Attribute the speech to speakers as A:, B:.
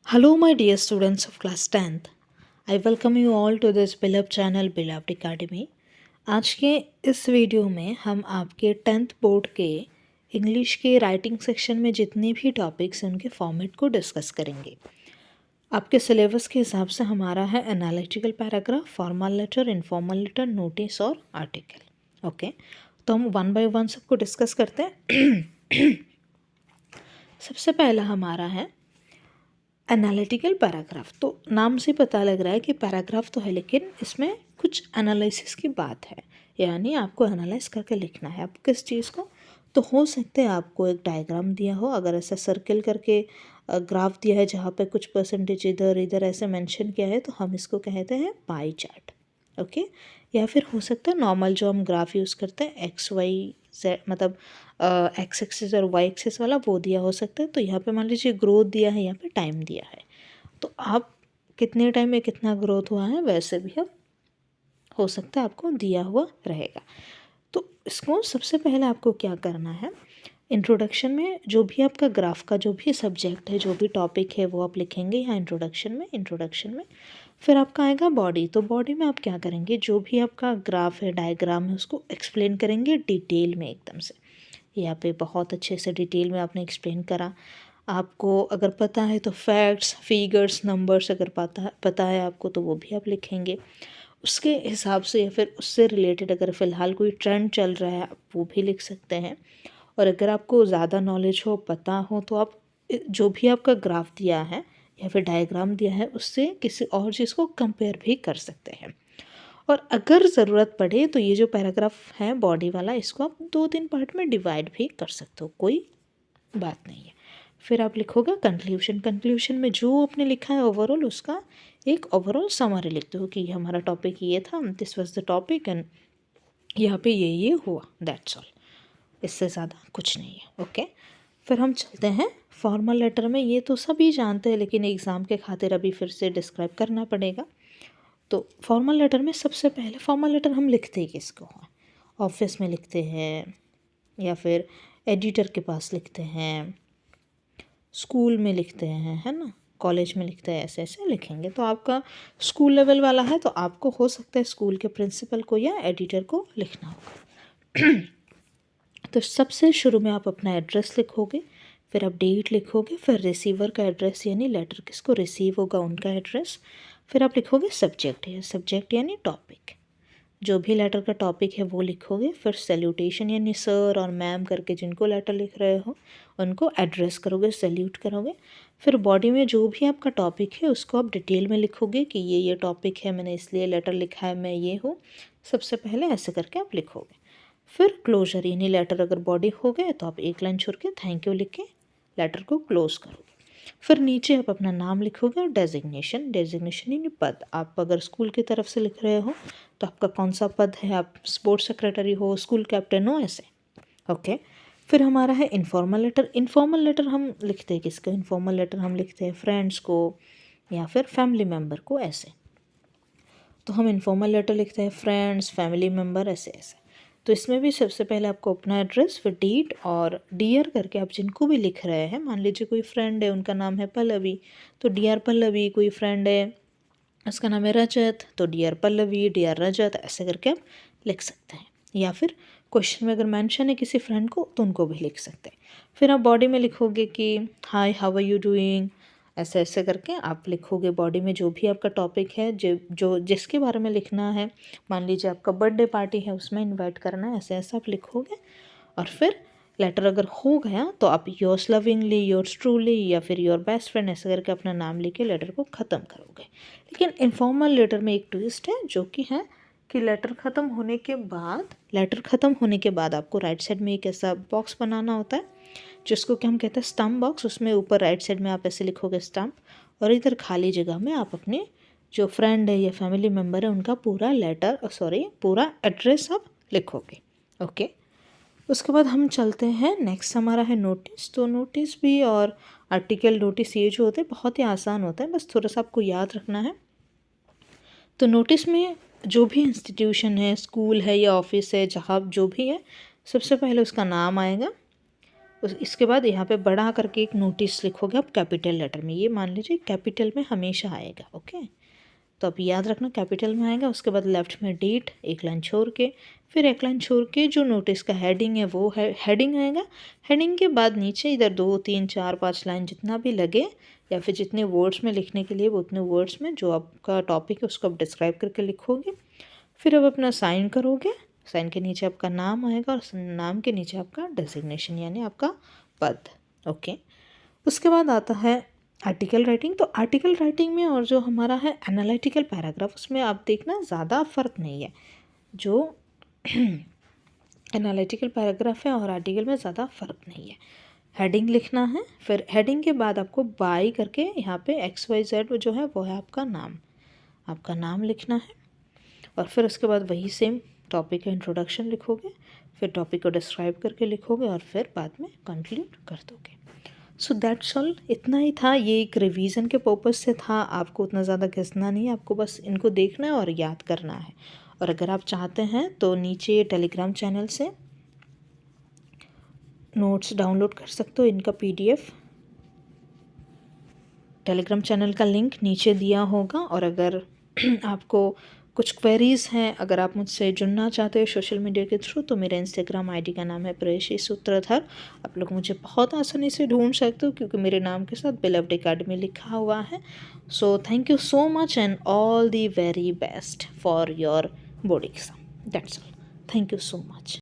A: Hello, my dear students of class 10th. I welcome you all to this beloved channel Beloved Academy. आज के इस video में हम आपके 10th बोर्ड के इंग्लिश के राइटिंग सेक्शन में जितने भी टॉपिक्स हैं उनके फॉर्मेट को डिस्कस करेंगे। आपके सिलेबस के हिसाब से हमारा है analytical paragraph, formal letter, informal letter, notice और आर्टिकल। ओके, तो हम वन बाय वन सबको डिस्कस करते हैं। सबसे पहला हमारा है एनालिटिकल पैराग्राफ। तो नाम से पता लग रहा है कि पैराग्राफ तो है, लेकिन इसमें कुछ एनालिसिस की बात है, यानी आपको एनालाइज करके लिखना है। आप किस चीज़ को, तो हो सकता है आपको एक डायग्राम दिया हो, अगर ऐसा सर्किल करके ग्राफ दिया है जहाँ पे कुछ परसेंटेज इधर इधर ऐसे मेंशन किया है, तो हम इसको कहते हैं पाई चार्ट। ओके, या फिर हो सकता है नॉर्मल जो हम ग्राफ यूज़ करते हैं एक्स वाई जेड, मतलब एक्स एक्सिस और वाई एक्सिस वाला, वो दिया हो सकता है। तो यहाँ पे मान लीजिए ग्रोथ दिया है, यहाँ पे टाइम दिया है, तो आप कितने टाइम में कितना ग्रोथ हुआ है वैसे भी अब हो सकता है आपको दिया हुआ रहेगा। तो इसको सबसे पहले आपको क्या करना है, इंट्रोडक्शन में जो भी आपका ग्राफ का जो भी सब्जेक्ट है, जो भी टॉपिक है, वो आप लिखेंगे यहाँ इंट्रोडक्शन में। फिर आपका आएगा बॉडी। तो बॉडी में आप क्या करेंगे, जो भी आपका ग्राफ है, डायग्राम है, उसको एक्सप्लेन करेंगे डिटेल में एकदम से। यहाँ पे बहुत अच्छे से डिटेल में आपने एक्सप्लेन करा। आपको अगर पता है तो फैक्ट्स, फिगर्स, नंबर्स अगर पता है आपको, तो वो भी आप लिखेंगे उसके हिसाब से, या फिर उससे रिलेटेड अगर फ़िलहाल कोई ट्रेंड चल रहा है आप वो भी लिख सकते हैं। और अगर आपको ज़्यादा नॉलेज हो, पता हो, तो आप जो भी आपका ग्राफ दिया है या फिर डायग्राम दिया है उससे किसी और चीज़ को कंपेयर भी कर सकते हैं। और अगर ज़रूरत पड़े तो ये जो पैराग्राफ है बॉडी वाला, इसको आप 2-3 पार्ट में डिवाइड भी कर सकते हो, कोई बात नहीं है। फिर आप लिखोगे कंक्लूशन में जो आपने लिखा है ओवरऑल, उसका एक ओवरऑल समरी लिखते हो कि ये हमारा टॉपिक ये था, this was the topic and यहाँ पे ये हुआ, दैट्स ऑल। इससे ज़्यादा कुछ नहीं है। ओके, फिर हम चलते हैं फॉर्मल लेटर में। ये तो सभी जानते हैं, लेकिन एग्ज़ाम के खातिर अभी फिर से डिस्क्राइब करना पड़ेगा। तो फॉर्मल लेटर में सबसे पहले, फॉर्मल लेटर हम लिखते ही किसको हैं, ऑफिस में लिखते हैं, या फिर एडिटर के पास लिखते हैं, स्कूल में लिखते हैं, है ना, कॉलेज में लिखते हैं, ऐसे ऐसे लिखेंगे। तो आपका स्कूल लेवल वाला है तो आपको हो सकता है स्कूल के प्रिंसिपल को या एडिटर को लिखना होगा। तो सबसे शुरू में आप अपना एड्रेस लिखोगे, फिर आप डेट लिखोगे, फिर रिसीवर का एड्रेस यानी लेटर किसको रिसीव होगा उनका एड्रेस, फिर आप लिखोगे सब्जेक्ट यानी टॉपिक, जो भी लेटर का टॉपिक है वो लिखोगे। फिर सैल्यूटेशन यानी सर और मैम करके जिनको लेटर लिख रहे हो उनको एड्रेस करोगे, सैल्यूट करोगे। फिर बॉडी में जो भी आपका टॉपिक है उसको आप डिटेल में लिखोगे कि ये टॉपिक है, मैंने इसलिए लेटर लिखा है, मैं ये हूँ, सबसे पहले ऐसे करके आप लिखोगे। फिर क्लोजर यानी लेटर अगर बॉडी हो गए तो आप एक लाइन छोड़ के थैंक यू लिख के लेटर को क्लोज करोगे। फिर नीचे आप अपना नाम लिखोगे और डेजिग्नेशन यानी पद। आप अगर स्कूल की तरफ से लिख रहे हो तो आपका कौन सा पद है, आप स्पोर्ट्स सेक्रेटरी हो, स्कूल कैप्टन हो, ऐसे। ओके, फिर हमारा है इनफॉर्मल लेटर हम लिखते हैं किसको, इनफॉर्मल लेटर हम लिखते हैं फ्रेंड्स को या फिर फैमिली मेम्बर को, ऐसे। तो हम इनफॉर्मल लेटर लिखते हैं फ्रेंड्स, फैमिली मेम्बर, ऐसे ऐसे। तो इसमें भी सबसे पहले आपको अपना एड्रेस, फिर डेट और डियर करके आप जिनको भी लिख रहे हैं, मान लीजिए कोई फ्रेंड है उनका नाम है पल्लवी, तो डियर पल्लवी। कोई फ्रेंड है उसका नाम है रजत, तो डियर पल्लवी, डियर रजत, ऐसे करके आप लिख सकते हैं। या फिर क्वेश्चन में अगर मेंशन है किसी फ्रेंड को तो उनको भी लिख सकते हैं। फिर आप बॉडी में लिखोगे कि hi how are you doing, ऐसे ऐसे करके आप लिखोगे बॉडी में जो भी आपका टॉपिक है, जो जिसके बारे में लिखना है। मान लीजिए आपका बर्थडे पार्टी है, उसमें इनवाइट करना है, ऐसे ऐसे आप लिखोगे। और फिर लेटर अगर हो गया तो आप योर्स लविंगली, योर्स ट्रूली या फिर योर बेस्ट फ्रेंड ऐसे करके अपना नाम लिख के लेटर को ख़त्म करोगे। लेकिन इनफॉर्मल लेटर में एक ट्विस्ट है, जो कि है कि लेटर ख़त्म होने के बाद आपको राइट साइड में एक ऐसा बॉक्स बनाना होता है जिसको कि हम कहते हैं स्टम्प बॉक्स। उसमें ऊपर राइट साइड में आप ऐसे लिखोगे स्टम्प, और इधर खाली जगह में आप अपने जो फ्रेंड है या फैमिली मेम्बर है उनका पूरा एड्रेस आप लिखोगे। ओके, उसके बाद हम चलते हैं, नेक्स्ट हमारा है नोटिस। तो नोटिस भी और आर्टिकल नोटिस ये जो होते हैं बहुत ही आसान होता है, बस थोड़ा सा आपको याद रखना है। तो नोटिस में जो भी इंस्टीट्यूशन है, स्कूल है या ऑफिस है, जहाँ जो भी है, सबसे पहले उसका नाम आएगा, इसके बाद यहाँ पे बड़ा करके एक नोटिस लिखोगे आप कैपिटल लेटर में, ये मान लीजिए कैपिटल में हमेशा आएगा। ओके, तो अब याद रखना कैपिटल में आएगा। उसके बाद लेफ्ट में डेट, एक लाइन छोड़ के, फिर एक लाइन छोड़ के जो नोटिस का हेडिंग है वो हेडिंग आएगा। हेडिंग के बाद नीचे इधर 2 3 4 5 लाइन जितना भी लगे, या फिर जितने वर्ड्स में लिखने के लिए वो उतने वर्ड्स में जो आपका टॉपिक है उसको आप डिस्क्राइब करके लिखोगे। फिर अब अपना साइन करोगे, साइन के नीचे आपका नाम आएगा और नाम के नीचे आपका डेजिग्नेशन यानी आपका पद। ओके, उसके बाद आता है आर्टिकल राइटिंग। तो आर्टिकल राइटिंग में और जो हमारा है एनालिटिकल पैराग्राफ, उसमें आप देखना ज़्यादा फ़र्क नहीं है। जो एनालिटिकल पैराग्राफ है और आर्टिकल में ज़्यादा फ़र्क नहीं है। हेडिंग लिखना है, फिर हेडिंग के बाद आपको बाय करके यहाँ पे XYZ जो है वो है आपका नाम लिखना है। और फिर उसके बाद वही सेम टॉपिक का इंट्रोडक्शन लिखोगे, फिर टॉपिक को डिस्क्राइब करके लिखोगे और फिर बाद में कंक्लूड कर दोगे। सो दैट्स ऑल, इतना ही था। ये एक रिवीजन के पर्पज़ से था, आपको उतना ज़्यादा घिसना नहीं है, आपको बस इनको देखना है और याद करना है। और अगर आप चाहते हैं तो नीचे टेलीग्राम चैनल से नोट्स डाउनलोड कर सकते हो। इनका PDF टेलीग्राम चैनल का लिंक नीचे दिया होगा। और अगर आपको कुछ क्वेरीज़ हैं, अगर आप मुझसे जुड़ना चाहते हो सोशल मीडिया के थ्रू, तो मेरे इंस्टाग्राम ID का नाम है प्रेयसी सूत्रधर। आप लोग मुझे बहुत आसानी से ढूंढ सकते हो क्योंकि मेरे नाम के साथ बिलव्ड एकेडमी लिखा हुआ है। So thank you so much and all the very best for your board exam. That's all, thank you so much.